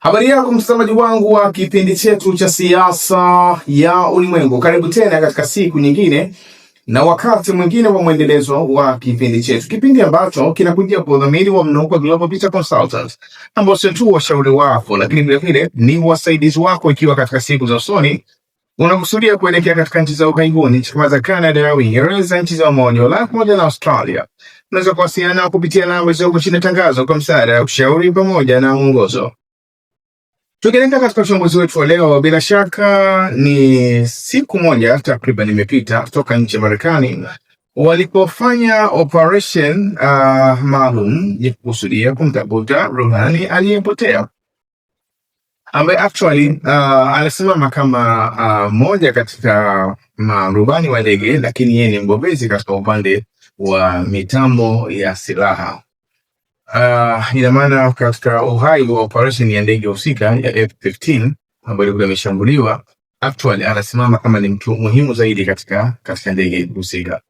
Habari yako mtazamaji wangu wa kipindi chetu cha siasa ya ulimwengu. Karibu tena katika siku nyingine na wakati mwingine wa mwendelezo wa kipindi chetu. Kipindi ambacho kinakujia kwa udhamini wa Mnukwa Global Vita Consultants, ambao sio tu washauri wako lakini vile vile ni wasaidizi wako ikiwa katika siku za usoni unakusudia kuelekea katika nchi za ughaibuni, nchi kama za Canada, Uingereza, nchi za Umoja wa Ulaya pamoja na Australia. Unaweza kuwasiliana kupitia namba zilizo chini ya tangazo kwa msaada, ushauri pamoja na mwongozo. Tukilenga katika uchambuzi wetu wa leo, bila shaka ni siku moja takriban imepita toka nchi ya Marekani walipofanya operation maalum ya kusudia kumtafuta rubani aliyepotea, ambaye actually anasimama kama moja katika marubani wa ndege, lakini yeye ni mbobezi katika upande wa mitambo ya silaha. Ina maana katika uhai wa operation ya ndege husika ya F-15 ambayo ilikuwa imeshambuliwa, actually anasimama kama ni mtu muhimu zaidi katika ndege husika.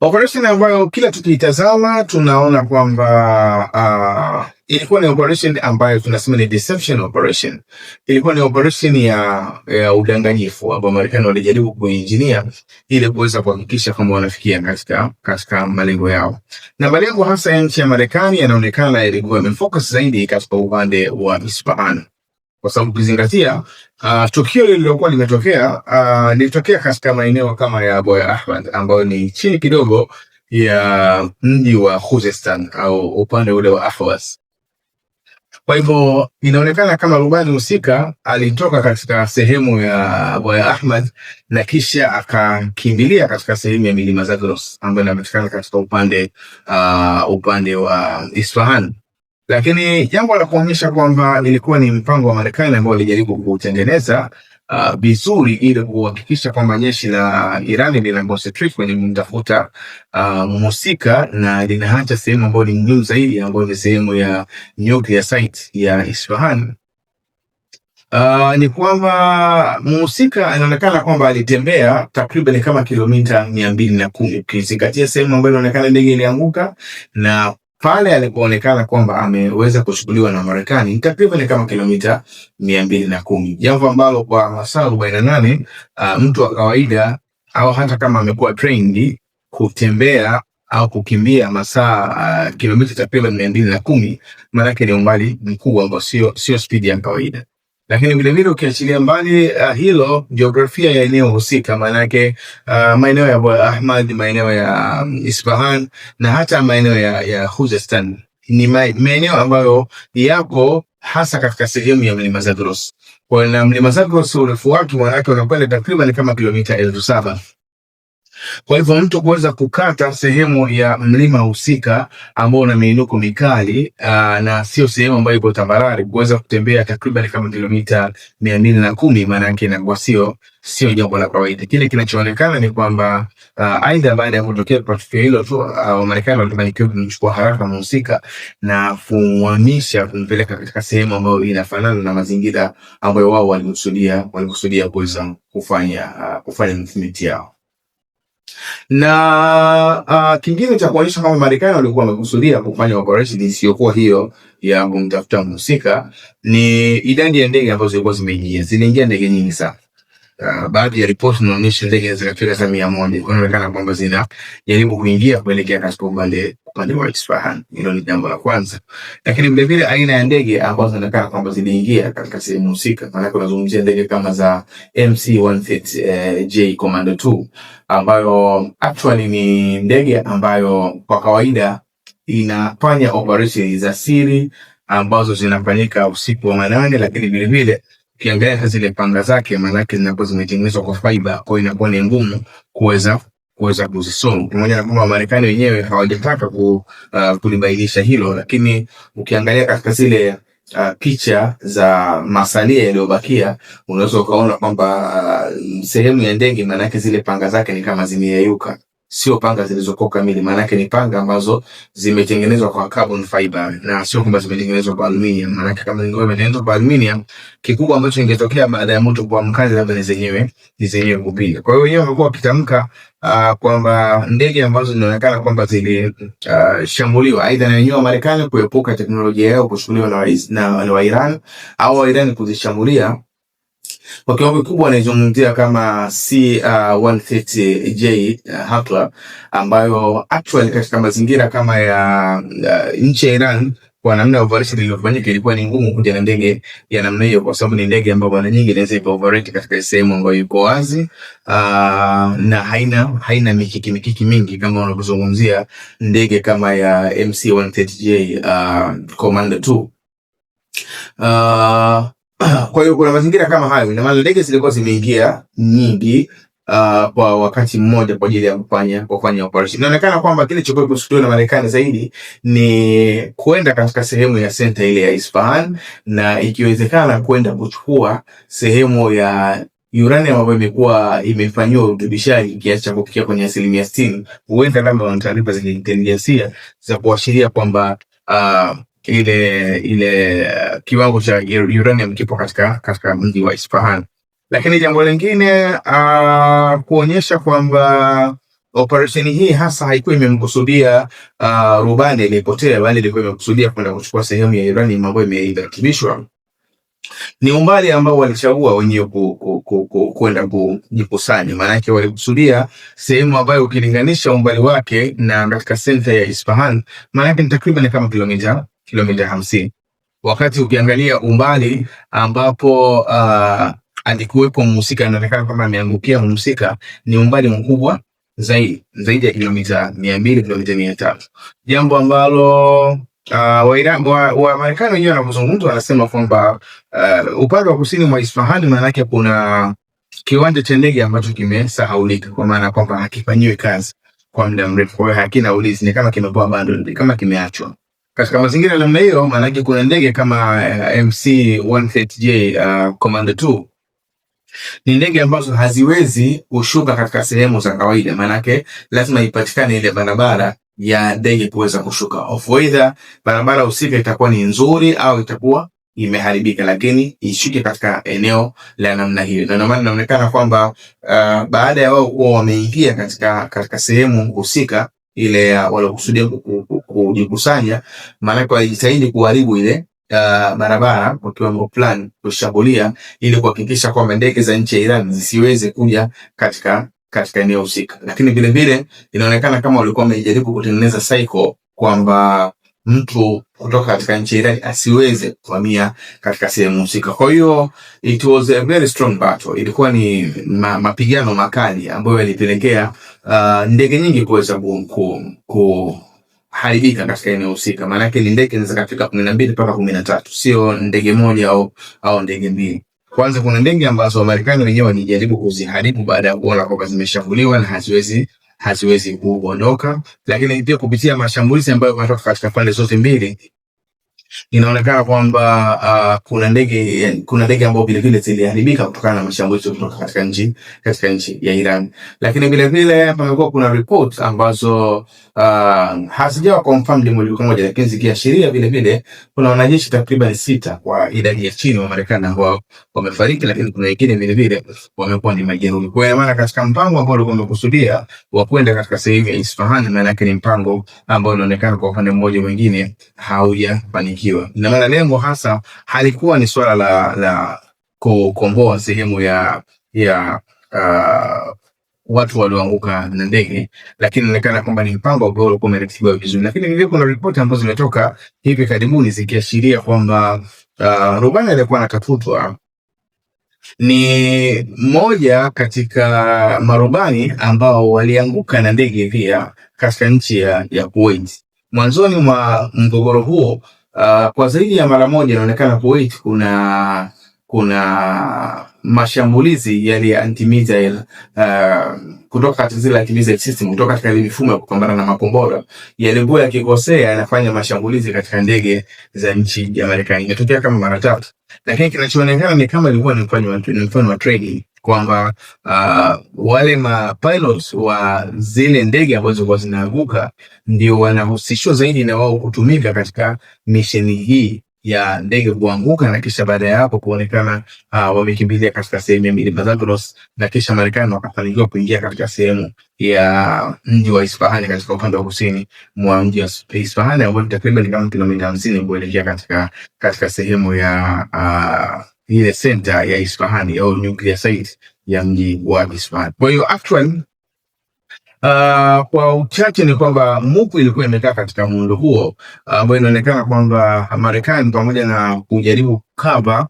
Operation ambayo kila tukiitazama tunaona kwamba ilikuwa ni operation ambayo tunasema ni deception operation. Ilikuwa ni operation ya udanganyifu ambao Marekani walijaribu kuinjinia ili kuweza kuhakikisha kwamba wanafikia katika malengo yao. Na malengo hasa ya nchi ya Marekani yanaonekana ilikuwa imefocus zaidi katika upande wa Isfahan. Kwa sababu kuzingatia tukio lililokuwa lilitokea katika maeneo kama ya Abu Ahmad ambayo ni chini kidogo ya mji wa Khuzestan au upande ule wa Ahwaz. Kwa hivyo inaonekana kama rubani husika alitoka katika sehemu ya Abu Ahmad na kisha akakimbilia katika sehemu ya milima Zagros ambayo inapatikana katika upande wa Isfahan. Lakini jambo la kuonyesha kwamba ilikuwa ni mpango wa Marekani ambao walijaribu kutengeneza vizuri ili kuhakikisha kwamba jeshi la Iran lina concentrate kwenye kumtafuta mhusika na linaacha sehemu ambayo ni muhimu zaidi, ambayo ni sehemu ya nuclear site ya Isfahan. Ni kwamba mhusika anaonekana kwamba alitembea takriban kama kilomita 210 ukizingatia sehemu ambayo inaonekana ndege ilianguka, na pale alipoonekana kwamba ameweza kuchukuliwa na Marekani takriban kama kilomita 210, jambo ambalo kwa masaa 48 mtu wa kawaida au hata kama amekuwa trained kutembea au kukimbia masaa kilomita takriban 210, maana yake ni umbali mkubwa ambao sio speed ya kawaida. Lakini vile vile ukiachilia mbali hilo, jiografia ya eneo husika, maana yake maeneo ya Abu Ahmad, maeneo ya Isfahan na hata maeneo ya Khuzestan ni maeneo ambayo yapo hasa katika sehemu ya mlima Zagros. Kwa na mlima Zagros urefu wake maana yake unakwenda takriban kama kilomita 7,000. Kwa hivyo mtu kuweza kukata sehemu ya mlima husika ambao una miinuko mikali na sio sehemu ambayo iko tambarare, kuweza kutembea takriban kama kilomita 210, maana yake inakuwa sio jambo la kawaida. Kile kinachoonekana ni kwamba aidha baada ya kutokea kwa tukio hilo tu Marekani walifanikiwa kumchukua haraka mhusika na kumpeleka katika sehemu ambayo inafanana na mazingira ambayo wao walikusudia kuweza kufanya movement yao. Na kingine cha kuonyesha kama Marekani walikuwa wamekusudia kufanya operation isiyokuwa hiyo ya kumtafuta mhusika ni idadi ya ndege ambazo zilikuwa ziliingia ndege nyingi sana. Baadhi ya ripoti zinaonyesha ndege zikafika 100, kuonekana kwamba zinajaribu kuingia kuelekea katika upande wa Isfahan. Hilo ni jambo la kwanza. Lakini vile vile aina ya ndege ambazo zinaonekana kwamba ziliingia katika sehemu husika, maana tunazungumzia ndege kama za MC-130J Commando 2 ambayo actually ni ndege ambayo kwa kawaida inafanya operation za siri ambazo zinafanyika usiku wa manane, lakini vile vile ukiangalia zile panga zake maana yake zinakuwa zimetengenezwa kwa fiber, kwa hiyo inakuwa ni ngumu kuweza kuzisoma. Pamoja na kwamba Marekani wenyewe hawajataka kulibainisha hilo, lakini ukiangalia katika zile picha za masalia yaliyobakia unaweza ukaona kwamba sehemu ya ndege maana yake zile panga zake ni kama zimeyeyuka. sio panga zilizokuwa kamili. Maana yake ni panga ambazo zimetengenezwa kwa carbon fiber na sio kwamba zimetengenezwa kwa aluminium. Maana yake kama zingekuwa zimetengenezwa kwa aluminium, kikubwa ambacho kingetokea baada ya moto kwa mkali labda ni zenyewe kupiga. Kwa hiyo wenyewe wamekuwa wakitamka kwamba ndege ambazo zinaonekana kwamba zilishambuliwa aidha na wenyewe wa Marekani kuepuka teknolojia yao kuchukuliwa na wa Iran au wa Iran kuzishambulia, kwa kiwango kikubwa wanaizungumzia kama C-130J Hawker, ambayo actually katika mazingira kama ya nchi ya Iran, kwa namna operation iliyofanyika ilikuwa ni ngumu kuja na ndege ya namna hiyo, kwa sababu ni ndege ambayo mara nyingi inaweza operate katika sehemu ambayo iko wazi na haina mikiki mingi kama unavyozungumzia ndege kama ya MC-130J Commander 2. Kwa hiyo kuna mazingira kama hayo, na maana ndege zilikuwa zimeingia nyingi kwa wakati mmoja kwa ajili ya kufanya operation. Inaonekana kwamba kile chokuwa kusudiwa na Marekani zaidi ni kwenda katika sehemu ya center ile ya Isfahan, na ikiwezekana kwenda kuchukua sehemu ya uranium ambayo imekuwa imefanywa urutubishaji kiasi cha kufikia kwenye 60%. Huenda labda wana taarifa za intelijensia za kuashiria kwamba ile kiwango cha uranium kipo katika mji wa Isfahan. Lakini jambo lingine kuonyesha kwamba operesheni hii hasa haikuwa imemkusudia rubani aliyepotea, bali ilikuwa imekusudia kwenda kuchukua sehemu ya uranium ambayo imerekebishwa, ni umbali ambao walichagua wenyewe kwenda kujikusanya. Maana yake walikusudia sehemu ambayo ukilinganisha umbali wake na katika center ya Isfahan, maana yake ni takriban kama kilomita 50, wakati ukiangalia umbali ambapo alikuwepo mhusika, inaonekana kama ameangukia mhusika, ni umbali mkubwa zaidi ya kilomita 200, kilomita 300, jambo ambalo wa Marekani wenyewe wanapozungumza wanasema kwamba upande wa kusini mwa Isfahan maana yake kuna kiwanja cha ndege ambacho kimesahaulika, kwa maana kwamba hakifanyiwi kazi kwa muda mrefu, kwa hiyo hakina ulinzi, ni kama kimepoa bado, kama kimeachwa. Katika mazingira ya namna hiyo, maana yake kuna ndege kama MC-130J Commander 2 ni ndege ambazo haziwezi kushuka katika sehemu za kawaida, maana yake lazima ipatikane ile barabara ya ndege kuweza kushuka. Of either barabara husika itakuwa ni nzuri au itakuwa imeharibika, lakini ishuke katika eneo la namna hiyo. Na maana inaonekana kwamba baada ya wao kuwa wameingia katika sehemu husika ile waliokusudia kujikusanya, maana kwa jitahidi kuharibu ile barabara kwa kiwango fulani, kushambulia ili kuhakikisha kwamba ndege za nchi ya Iran zisiweze kuja katika eneo husika. Lakini vile vile inaonekana kama walikuwa wamejaribu kutengeneza cycle kwamba mtu kutoka katika nchi ya Iran asiweze kuvamia katika sehemu husika. Kwa hiyo it was a very strong battle. Ilikuwa ni mapigano makali ambayo yalipelekea ndege nyingi kuweza kuharibika katika eneo husika. Maana yake ni ndege zinaweza kufika 12 mpaka 13, sio ndege moja au ndege mbili. Kwanza kuna ndege ambazo Marekani wenyewe walijaribu kuziharibu baada ya kuona kwamba zimeshambuliwa na haziwezi kuondoka, lakini pia kupitia mashambulizi ambayo yanatoka katika pande zote mbili inaonekana kwamba kuna ndege ambazo vile vile ziliharibika kutokana na mashambulizi kutoka katika nchi ya Iran. Lakini vile vile pamekuwa kuna report ambazo hazijawa confirmed moja kwa moja, lakini zikiashiria vile vile kuna wanajeshi takriban 6 kwa idadi ya chini wa Marekani ambao wamefariki, lakini kuna wengine vile vile wamekuwa ni majeruhi. Kwa maana katika mpango ambao ulikuwa umekusudia wa kwenda katika sehemu ya Isfahan, maana yake ni mpango ambao unaonekana kwa upande mmoja mwingine haujafanikiwa. Na maana lengo hasa halikuwa ni swala la kukomboa sehemu ya watu walioanguka na ndege, lakini inaonekana kwamba ni mpango ambao ulikuwa umeratibiwa vizuri. Lakini vile kuna ripoti ambazo zimetoka hivi karibuni zikiashiria kwamba rubani aliyekuwa anatafutwa ni mmoja katika marubani ambao walianguka na ndege pia katika nchi ya Kuwait. Mwanzoni mwa mgogoro huo kwa zaidi ya mara moja inaonekana Kuwait kuna mashambulizi yale ya anti-missile kutoka katika zile anti-missile system, kutoka katika ile mifumo ya kupambana na makombora yalikuwa yakikosea yanafanya mashambulizi katika ndege za nchi ya Marekani. Imetokea kama mara 3, lakini kinachoonekana ni kama ilikuwa ni mfano wa training, kwamba wale pilots wa zile ndege ambazo zilikuwa zinaanguka ndio wanahusishwa zaidi na wao kutumika katika misheni hii ya ndege kuanguka, na kisha baada ya hapo kuonekana wamekimbilia katika sehemu ya milima Zagros, na kisha Marekani wakafanikiwa kuingia katika sehemu ya mji wa Isfahan katika upande wa kusini mwa mji wa Isfahan, ambao takriban kama kilomita 50 kuelekea katika sehemu ya ile center ya Isfahan au nuclear site ya mji wa Isfahan. Kwa hiyo actually kwa uchache ni kwamba MOOC ilikuwa imekaa katika muundo huo ambao inaonekana kwamba Marekani pamoja na kujaribu cover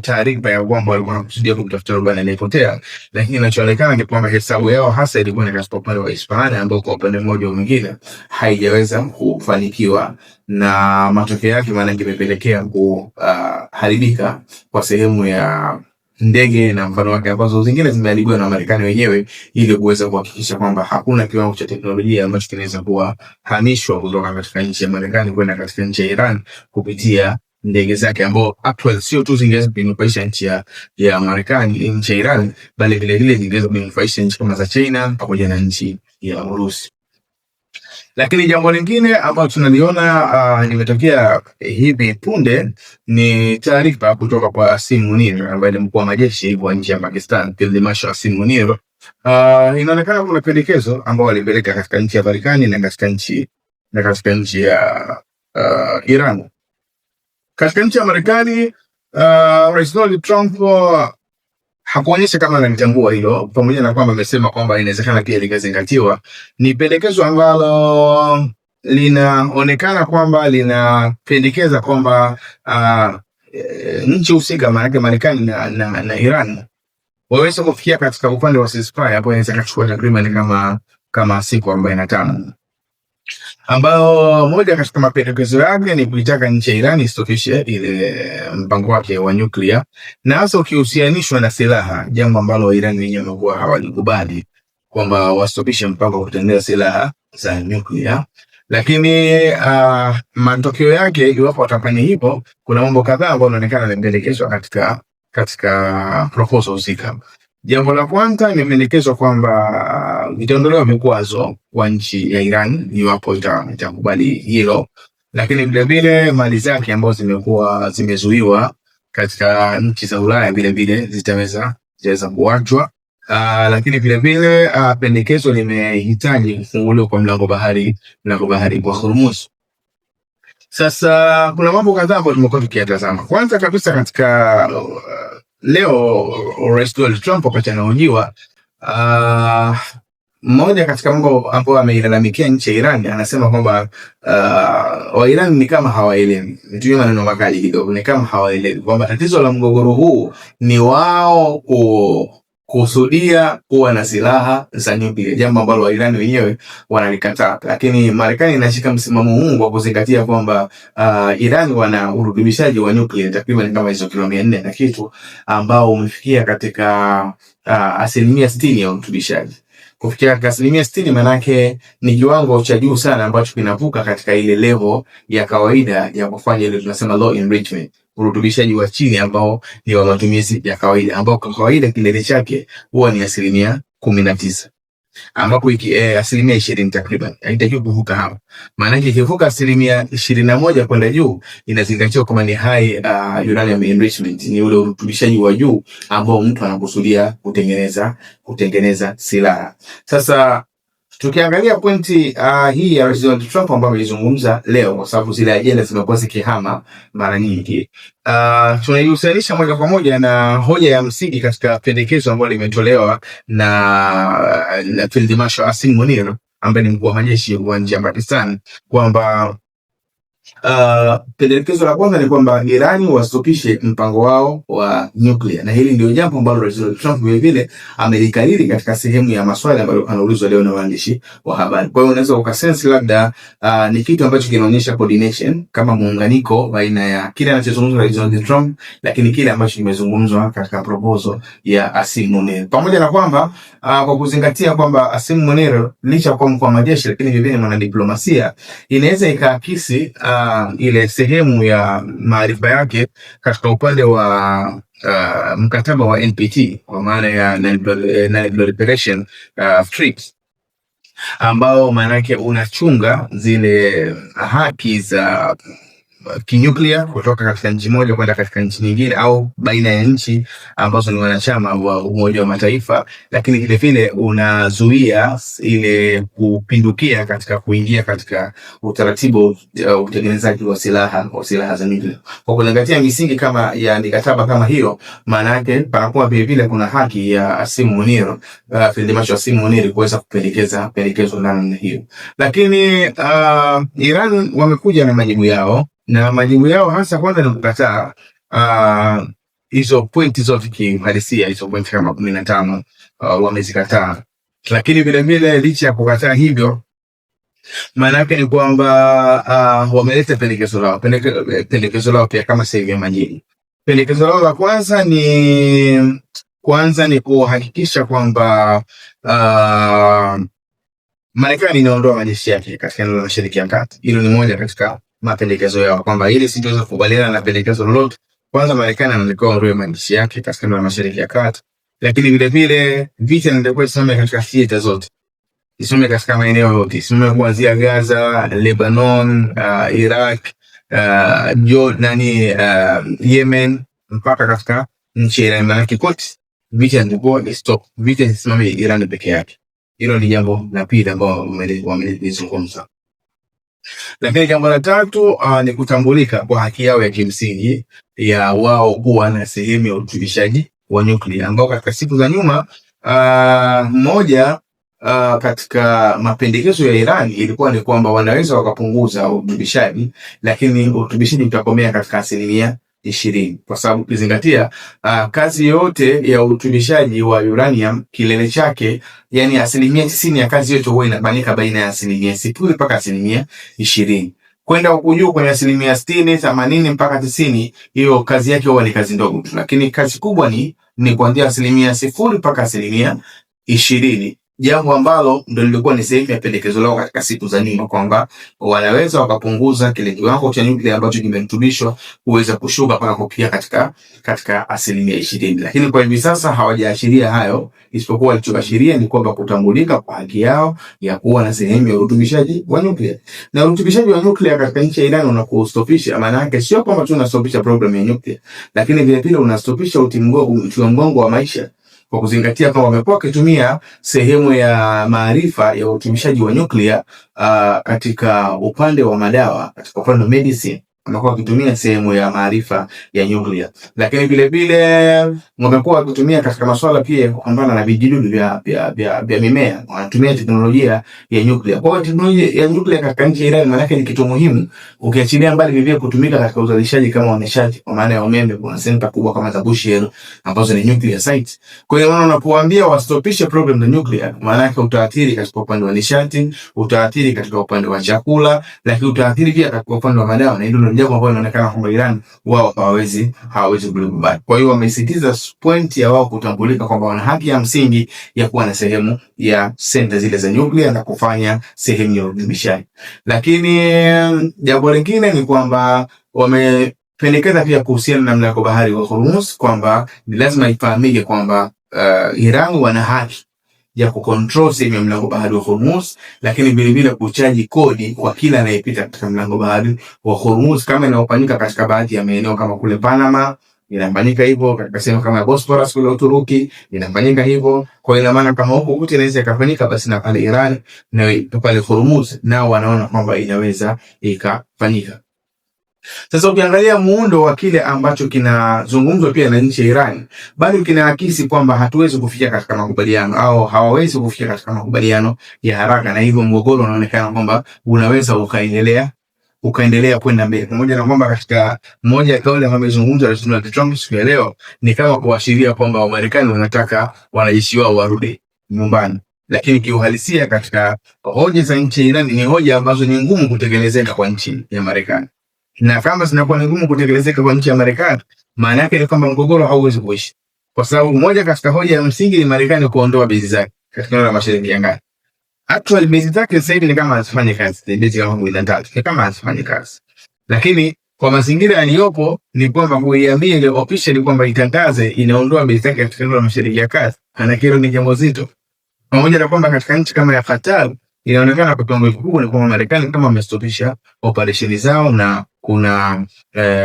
taarifa ya kwamba walikuwa wanakusudia kumtafuta rubani aliyepotea, lakini inachoonekana ni kwamba hesabu yao hasa ilikuwa ni katika upande wa Isfahan, ambao kwa upande mmoja au mwingine haijaweza kufanikiwa, na matokeo yake maana imepelekea kuharibika kwa sehemu ya ndege na mfano wake ambazo zingine zimeharibiwa na Marekani wenyewe, ili kuweza kuhakikisha kwamba hakuna kiwango cha teknolojia ambacho kinaweza kuhamishwa kutoka katika nchi ya Marekani kwenda katika nchi ya Iran kupitia ndege zake, ambao actually sio tu zingeweza kuinufaisha nchi ya Marekani, nchi ya Iran, bali vile vile zingeweza kuinufaisha nchi kama za China pamoja na nchi ya Urusi. Lakini jambo lingine ambalo tunaliona limetokea hivi punde ni taarifa kutoka kwa Asim Munir ambaye ni mkuu wa majeshi wa nchi ya Pakistan, Field Marshal Asim Munir. Inaonekana kuna pendekezo ambao walipeleka katika nchi ya Marekani na katika nchi ya Iran. Katika nchi ya Marekani, Rais Donald Trump hakuonyesha kama analitambua hilo, pamoja na kwamba amesema kwamba inawezekana pia likazingatiwa. Ni pendekezo ambalo linaonekana kwamba linapendekeza kwamba nchi husika, maana yake Marekani na Iran, waweze kufikia katika upande wa ceasefire hapo, inaweza kuchukua takriban kama siku 45, ambayo moja katika mapendekezo yake ni kuitaka nchi ya Iran isitofishe ile mpango wake wa nyuklia, na hasa ukihusianishwa na silaha, jambo ambalo Iran wenyewe wamekuwa hawalikubali kwamba wasitopishe mpango wa kutengeneza silaha za nyuklia. Lakini matokeo yake, iwapo watafanya hivyo, kuna mambo kadhaa ambayo yanaonekana yamependekezwa katika proposal husika. Jambo la kwanza imependekezwa kwamba vitaondolewa vikwazo kwa nchi ya Iran iwapo itakubali hilo, lakini vile vile mali zake ambazo zimekuwa zimezuiwa katika nchi za Ulaya vile vile zitaweza kuachwa. Lakini vile vile pendekezo limehitaji kufunguliwa kwa mlango bahari kwa Hormuz. Sasa kuna mambo kadhaa ambayo tumekuwa tukiyatazama. Kwanza kabisa, katika leo Rais Donald Trump wakati anahojiwa, mmoja katika mambo ambayo ameilalamikia nchi ya Iran, anasema kwamba wa Iran ni kama hawaelewi, nitumie maneno makali kidogo, ni kama hawaelewi kwamba tatizo la mgogoro huu ni wao kusudia kuwa na silaha za nyuklia, jambo ambalo wa Iran wenyewe wanalikataa. Lakini Marekani inashika msimamo huu kwa kuzingatia kwamba Iran wana urutubishaji wa nyuklia takriban kama hizo kilo 400 na kitu, ambao umefikia katika 60% ya urutubishaji. Kufikia katika 60% manake ni kiwango cha juu sana ambacho kinavuka katika ile level ya kawaida ya kufanya ile tunasema low enrichment, urutubishaji wa chini ambao ni wa matumizi ya kawaida, ambao kwa kawaida kilele chake huwa ni 19%, ambapo 20% takriban haitakiwi kuvuka hapo. Maana yake ikivuka 21% kwenda juu, inazingatiwa kama ni high uranium enrichment, ni ule urutubishaji wa juu ambao mtu anakusudia kutengeneza silaha. Sasa tukiangalia pointi hii ya Rais Donald Trump ambayo alizungumza leo, kwa sababu zile ajenda zimekuwa zikihama mara nyingi, tunaihusianisha moja kwa moja na hoja ya msingi katika pendekezo ambalo limetolewa na Field Marshal Asim Munir ambaye ni mkuu wa majeshi wa nchi ya Pakistan, kwamba pendekezo la kwanza ni kwamba Irani wastopishe mpango wao wa nyuklia, na hili ndio jambo ambalo Rais Trump vile vile amelikariri katika sehemu ya maswali ambayo anaulizwa leo na waandishi wa habari. Kwa hiyo unaweza ukasense labda ni kitu ambacho kinaonyesha coordination, kama muunganiko baina ya kile anachozungumza Rais Trump lakini kile ambacho kimezungumzwa katika proposal ya Asim Munir, pamoja na kwamba kwa kuzingatia kwamba Asim Munir licha kwa mkuu wa majeshi lakini vile vile mwanadiplomasia, inaweza ikaakisi ile sehemu ya maarifa yake katika upande wa mkataba wa NPT kwa maana ya Non-Proliferation Treaty, ambao maana yake unachunga zile haki za kinyuklia kutoka katika nchi moja kwenda katika nchi nyingine au baina ya nchi ambazo ni wanachama wa Umoja wa Mataifa, lakini vile vile unazuia ile kupindukia katika kuingia katika utaratibu utengenezaji wa silaha za nyuklia. Kwa kuzingatia misingi kama ya mikataba kama hiyo, maana yake panakuwa vile vile kuna haki ya Asim Munir, Field Marshal Asim Munir kuweza kupendekeza pendekezo namna hiyo. Lakini Iran wamekuja na majibu yao, na majibu yao hasa kwanza ni kukataa hizo pointi zote kiuhalisia, hizo pointi kama 15 wamezikataa. Lakini vile vile licha ya kukataa hivyo, maana yake ni kwamba wameleta pendekezo lao pia kama sehemu ya majibu. Pendekezo lao la kwanza ni kuhakikisha kwamba Marekani inaondoa majeshi yake katika eneo la Mashariki ya Kati. Hilo ni moja katika mapendekezo yao, kwamba ili sitaweza kukubaliana na pendekezo lolote, kwanza Marekani anatakiwa aondoe majeshi yake katika eneo la Mashariki ya Kati. Lakini vile vile vita inatakiwa isimame katika theater zote, isimame katika maeneo yote, isimame kuanzia Gaza, Lebanon, Iraq, Yemen mpaka katika nchi ya Iran. Maana kote vita ndio stop, vita isimame Iran peke yake. Hilo ni jambo la pili ambao wamelizungumza. Lakini jambo la tatu ni kutambulika kwa haki yao ya kimsingi ya wao kuwa na sehemu ya urutubishaji wa nyuklia, ambao katika siku za nyuma moja katika mapendekezo ya Iran ilikuwa ni kwamba wanaweza wakapunguza urutubishaji, lakini urutubishaji utakomea katika 20%, kwa sababu ukizingatia kazi yote ya urutubishaji wa uranium kilele chake, yani 90% ya kazi yote huwa inafanyika baina ya 0% mpaka 20%. Kwenda huko juu kwenye 60%, 80 mpaka 90, hiyo kazi yake huwa ni kazi ndogo tu, lakini kazi kubwa ni kuanzia 0% mpaka 20%. Jambo ambalo ndio lilikuwa ni sehemu ya pendekezo lao katika siku za nyuma, kwamba wanaweza wakapunguza kile kiwango cha nyuklia ambacho kimerutubishwa kuweza kushuka mpaka kufikia katika 20%. Lakini kwa hivi sasa hawajaashiria hayo, isipokuwa walichoashiria ni kwamba kutambulika kwa haki yao ya kuwa na sehemu ya urutubishaji wa nyuklia. Na urutubishaji wa nyuklia katika nchi ya Iran unakustopisha, maana yake sio kwamba tu unastopisha problem ya nyuklia, lakini vile vile unastopisha uti wa mgongo wa maisha, kwa kuzingatia kwamba wamekuwa wakitumia sehemu ya maarifa ya utumishaji wa nyuklia katika upande wa madawa, katika upande wa medicine wamekuwa wakitumia sehemu ya maarifa ya nyuklia. Lakini vile vile wamekuwa wakitumia katika masuala pia ya kupambana na vijidudu vya mimea, wanatumia teknolojia ya nyuklia. Kwa hiyo teknolojia ya nyuklia katika nchi ya Iran maana yake ni kitu muhimu, ukiachilia mbali vivyo kutumika katika uzalishaji kama nishati kwa maana ya umeme. Kuna senta kubwa kama za Bushehr ambazo ni nuclear site. Kwa hiyo unapowaambia wastopishe problem za nyuklia, maana yake utaathiri katika upande wa nishati, utaathiri katika upande wa chakula, lakini utaathiri pia katika upande wa madawa, na hilo jambo ambalo inaonekana kwamba Iran wao hawawezi kulikubali. Kwa hiyo wamesitiza point ya wao kutambulika kwamba wana haki ya msingi ya kuwa na sehemu ya senta zile za nyuklia na kufanya sehemu ya urutubishaji. Lakini jambo lingine ni kwamba wamependekeza pia kuhusiana na mlango bahari wa Hormuz, kwamba ni lazima ifahamike kwamba Iran wana haki ya kucontrol sehemu ya mlango bahari wa Hormuz, lakini vile vile kuchaji kodi kwa kila anayepita katika mlango bahari wa Hormuz, kama inaofanyika katika baadhi ya maeneo kama kule Panama, inafanyika hivyo katika sehemu kama Bosphorus kule Uturuki, inafanyika hivyo. Kwa ina maana kama huko kote inaweza ikafanyika, basi na pale Iran na pale Hormuz nao wanaona kwamba inaweza ikafanyika. Sasa ukiangalia muundo wa kile ambacho kinazungumzwa pia na nchi ya Iran, bado kinaakisi kwamba hatuwezi kufikia katika makubaliano au hawawezi kufikia katika makubaliano ya haraka, na hivyo mgogoro unaonekana kwamba unaweza ukaendelea kwenda mbele. Pamoja na kwamba katika moja ya kauli ambayo imezungumzwa na Donald Trump siku ya leo ni kama kuashiria kwamba Wamarekani wanataka wanajeshi wao warudi nyumbani, lakini kiuhalisia katika hoja za nchi ya Iran ni hoja ambazo ni ngumu kutekelezeka kwa nchi ya Marekani. Na kama zinakuwa ni ngumu kutekelezeka kwa nchi ya Marekani, maana yake ni kwamba mgogoro hauwezi kuishi. Kwa sababu moja katika hoja ya msingi ni Marekani kuondoa bezi zake katika eneo la Mashariki ya Kati. Actually bezi zake sasa hivi ni kama hazifanye kazi, bezi kama 13 ni kama hazifanye kazi. Lakini kwa mazingira yaliyopo ni kwamba kuiambia ile official kwamba itangaze inaondoa base yake katika eneo la Mashariki ya Kati, na hilo ni jambo zito. Pamoja na kwamba katika nchi kama ya Qatar inaonekana kwa kiwango kikubwa ni kwamba Marekani kama wamestopisha operesheni zao na kuna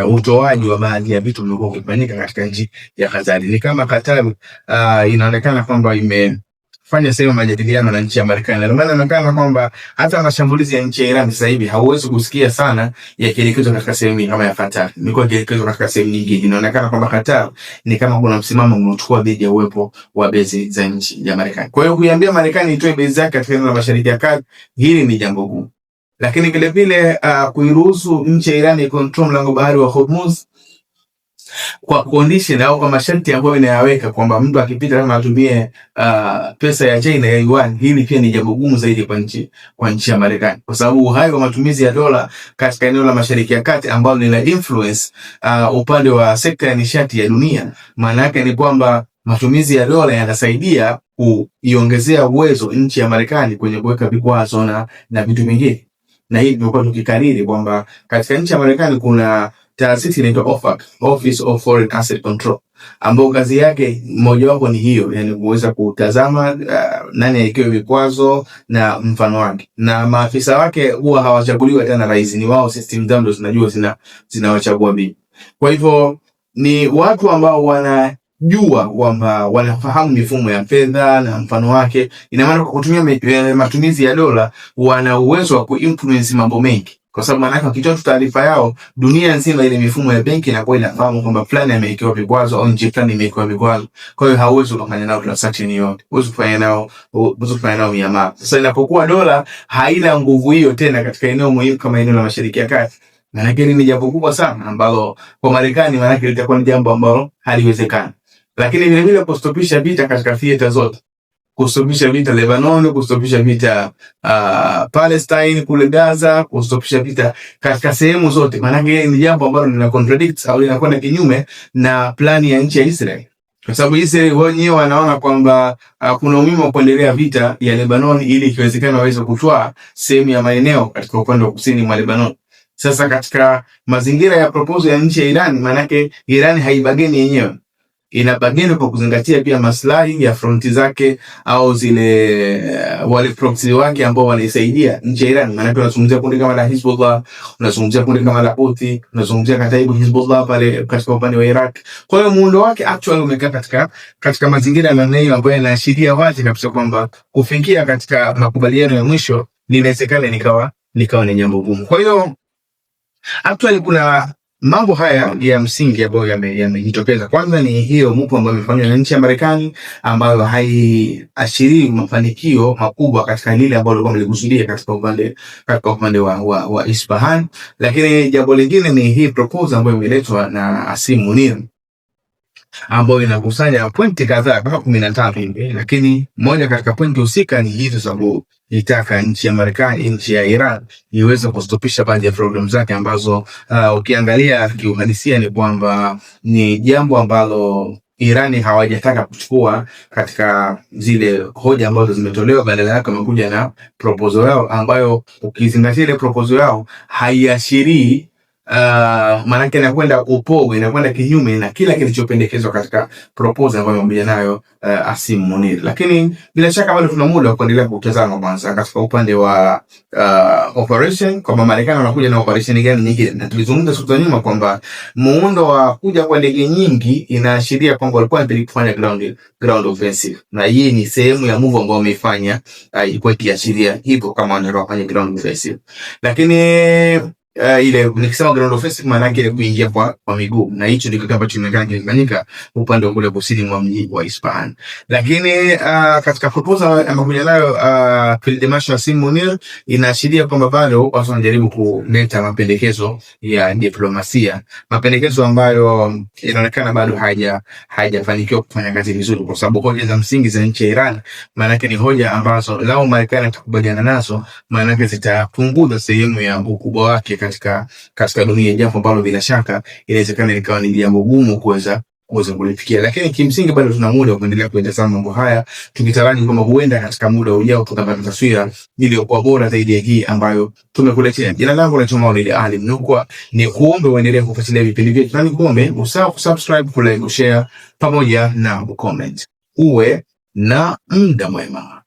utoaji wa baadhi ya vitu vilivyokuwa vikifanyika katika nchi ya Qatar. Ni kama Qatar inaonekana kwamba imefanya sehemu majadiliano na nchi ya Marekani. Ndio maana inaonekana kwamba hata mashambulizi ya nchi ya Iran sasa hivi hauwezi kusikia sana yakielekezwa katika sehemu kama ya Qatar. Imekuwa yakielekezwa katika sehemu nyingine. Inaonekana kwamba Qatar ni kama kuna msimamo unaochukua dhidi ya uwepo wa bezi za nchi ya Marekani. Kwa hiyo kuiambia Marekani itoe bezi zake katika eneo la Mashariki ya Kati, hili ni jambo gumu. Lakini vile vile kuiruhusu nchi ya Iran ikontrol mlango bahari wa Hormuz kwa condition au kwa masharti ambayo inayaweka kwamba mtu akipita kama atumie pesa ya China ya yuan, hili pia ni jambo gumu zaidi kwa nchi ya Marekani, kwa sababu hayo wa matumizi ya dola katika eneo la Mashariki ya Kati ambalo lina influence upande wa sekta ya nishati ya dunia. Maana yake ni kwamba matumizi ya dola yanasaidia kuiongezea uwezo nchi ya Marekani kwenye kuweka vikwazo na vitu vingine. Na hii tumekuwa tukikariri kwamba katika nchi ya Marekani kuna taasisi inaitwa OFAC, Office of Foreign Asset Control, ambayo kazi yake mojawapo ni hiyo, yani kuweza kutazama nani aikiwe vikwazo na mfano wake, na maafisa wake huwa hawachaguliwa tena rais, ni wao system zao ndio zinajua zinawachagua vipi. Kwa hivyo ni watu ambao wanajua kwamba wanafahamu mifumo ya fedha na mfano wake. Ina maana kwa kutumia matumizi ya dola wana uwezo wa kuinfluence mambo mengi, kwa sababu maana wakitoa taarifa yao dunia nzima, ile mifumo ya benki inakuwa inafahamu kwamba fulani amewekewa vikwazo au nchi fulani imewekewa vikwazo. Kwa hiyo hauwezi kufanya nao transaction yoyote, huwezi kufanya nao miamala. Sasa inapokuwa dola haina nguvu hiyo tena katika eneo muhimu kama eneo la Mashariki ya Kati, maana yake ni jambo kubwa sana ambalo kwa Marekani maana yake litakuwa ni jambo ambalo haliwezekani. Lakini vile vile kustopisha vita katika theater zote, kustopisha vita Lebanon, kustopisha vita Palestine kule Gaza, kustopisha vita katika sehemu zote. Maana yake ni jambo ambalo lina contradict au linakwenda kinyume na plani ya nchi ya Israel, kwa sababu Israel wenyewe wanaona kwamba kuna umuhimu wa kuendelea vita ya Lebanon ili ikiwezekana waweze kutwaa sehemu ya maeneo katika upande wa kusini mwa Lebanon. Sasa katika mazingira ya proposal ya nchi ya Iran, maana yake Iran haibageni yenyewe, inabageni kwa kuzingatia pia maslahi ya fronti zake au zile wale proxy wake ambao wanaisaidia nchi ya Iran. Maana tunazungumzia kundi kama la Hezbollah, tunazungumzia kundi kama la Houthi, tunazungumzia Kataibu Hezbollah pale katika upande wa Iraq. Kwa hiyo muundo wake actually umekaa katika mazingira ya namna hiyo ambayo yanaashiria wazi kabisa kwamba kufikia katika makubaliano ya mwisho linawezekana nikawa ni jambo gumu. Kwa hiyo actually kuna mambo haya ya msingi ambayo yamejitokeza. Kwanza ni hiyo mpo ambayo imefanywa na nchi ya Marekani ambayo haiashirii mafanikio makubwa katika lile ambalo walikuwa walikusudia katika upande wa Isfahan. Lakini jambo lingine ni hii proposal ambayo imeletwa na Asim Munir ambayo inakusanya pointi kadhaa kama 15 hivi, lakini moja katika pointi husika ni hizo sababu itaka nchi ya Marekani, nchi ya Iran iweze kustopisha baadhi ya programu zake ambazo ukiangalia kiuhalisia ni kwamba ni jambo ambalo Irani hawajataka kuchukua katika zile hoja ambazo zimetolewa. Badala yake wamekuja na proposal yao ambayo ukizingatia ile proposal yao haiashirii maanake inakwenda inakwenda kinyume na kila kilichopendekezwa katika proposal ambayo wamekuja nayo Asim Munir. Lakini bila shaka bado tuna muda wa kuendelea kutazama kwanza katika upande wa operation, kwa Marekani wanakuja na operation gani nyingine. Na tulizungumza siku za nyuma kwamba muundo wa kuja kwa ndege nyingi inaashiria kwamba walikuwa wanataka kufanya ground offensive, na hii ni sehemu ya move ambayo wameifanya, ilikuwa ikiashiria hivyo kama wanataka kufanya ground offensive. Lakini ile nikisema ground offensive maana yake kuingia kwa miguu, na hicho ndiko ambacho kimefanyika upande wa kule kusini mwa mji wa Isfahan. Lakini katika proposal ambayo nayo Field Marshal Asim Munir inaashiria kwamba bado watu wanajaribu kuleta mapendekezo ya diplomasia, mapendekezo ambayo inaonekana bado haijafanikiwa kufanya kazi vizuri, kwa sababu hoja za msingi za nchi ya Iran maana yake ni hoja ambazo lao Marekani atakubaliana nazo, maana yake zitapunguza sehemu ya ukubwa wake katika dunia, jambo ambalo bila shaka inawezekana likawa ni jambo gumu kuweza uweze kulifikia. Lakini kimsingi bado tuna muda wa kuendelea kuendeleza mambo haya, tukitaraji kwamba huenda katika muda ujao tutapata taswira iliyokuwa bora zaidi ya hii ambayo tumekuletea. Jina langu naitwa Maulid Ali Mnukwa, ni kuombe uendelee kufuatilia vipindi vyetu, na ni kuombe usahau kusubscribe, kulike, kushare pamoja na kucomment. Uwe na muda mwema.